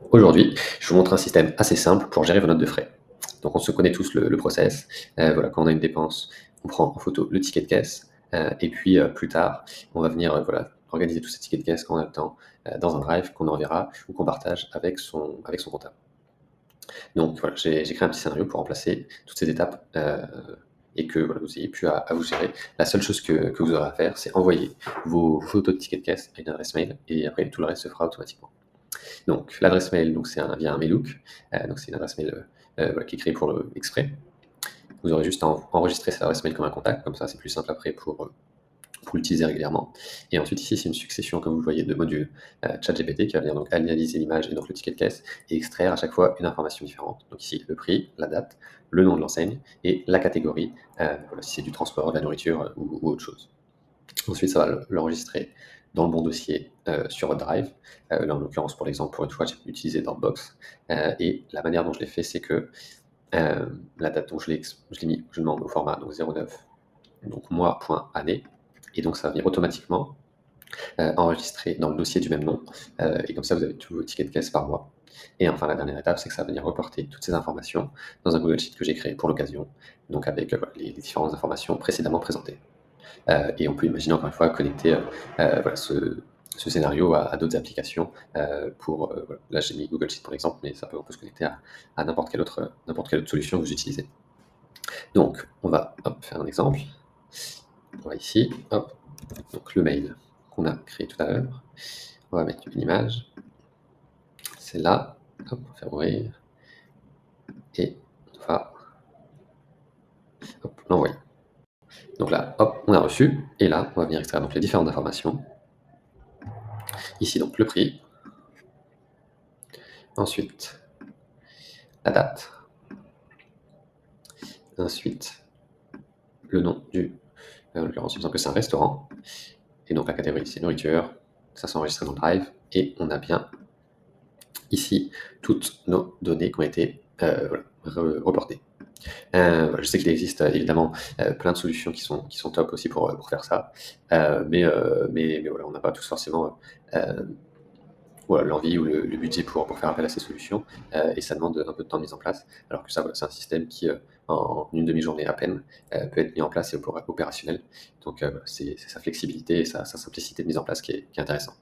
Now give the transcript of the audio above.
Aujourd'hui, je vous montre un système assez simple pour gérer vos notes de frais. Donc on se connaît tous le process. Voilà, quand on a une dépense, on prend en photo le ticket de caisse, et puis plus tard, on va venir voilà, organiser tous ces tickets de caisse quand on a le temps dans un drive qu'on enverra ou qu'on partage avec son comptable. Donc voilà, j'ai créé un petit scénario pour remplacer toutes ces étapes et que voilà, vous ayez plus à vous gérer. La seule chose que vous aurez à faire, c'est envoyer vos photos de tickets de caisse à une adresse mail et après tout le reste se fera automatiquement. Donc l'adresse mail, donc c'est via un Maillook, donc c'est une adresse mail voilà, qui est créée pour exprès. Vous aurez juste à enregistrer cette adresse mail comme un contact, comme ça c'est plus simple après pour l'utiliser régulièrement. Et ensuite ici c'est une succession, comme vous le voyez, de modules ChatGPT qui va venir donc analyser l'image et donc le ticket de caisse et extraire à chaque fois une information différente. Donc ici le prix, la date, le nom de l'enseigne et la catégorie, voilà, si c'est du transport, de la nourriture ou autre chose. Ensuite, ça va l'enregistrer dans le bon dossier sur votre Drive. Là, en l'occurrence, pour l'exemple, pour une fois, j'ai utilisé Dropbox. Et la manière dont je l'ai fait, c'est que la date dont je l'ai mis, je demande au format donc 09, donc mois.année. Et donc, ça va venir automatiquement enregistrer dans le dossier du même nom. Et comme ça, vous avez tous vos tickets de caisse par mois. Et enfin, la dernière étape, c'est que ça va venir reporter toutes ces informations dans un Google Sheet que j'ai créé pour l'occasion, donc avec voilà, les différentes informations précédemment présentées. Et on peut imaginer encore une fois connecter voilà, ce scénario à d'autres applications. Voilà. Là, j'ai mis Google Sheet pour exemple, mais on peut se connecter à n'importe quelle autre solution que vous utilisez. Donc, on va faire un exemple. On va ici, donc le mail qu'on a créé tout à l'heure. On va mettre une image. C'est là. On va faire ouvrir. Et on va l'envoyer. Donc là, on a reçu. Et là, on va venir extraire donc les différentes informations. Ici, donc le prix. Ensuite, la date. Ensuite, le nom en l'occurrence, il me semble que c'est un restaurant. Et donc la catégorie, c'est nourriture. Ça s'enregistre dans le Drive. Et on a bien ici toutes nos données qui ont été reportées. Voilà, je sais qu'il existe évidemment plein de solutions qui sont top aussi pour faire ça. Mais voilà, on n'a pas tous forcément voilà, l'envie ou le budget pour faire appel à ces solutions, et ça demande un peu de temps de mise en place, alors que ça, voilà, c'est un système qui, en une demi-journée à peine, peut être mis en place et opérationnel. Donc, voilà, c'est sa flexibilité et sa simplicité de mise en place qui est intéressant.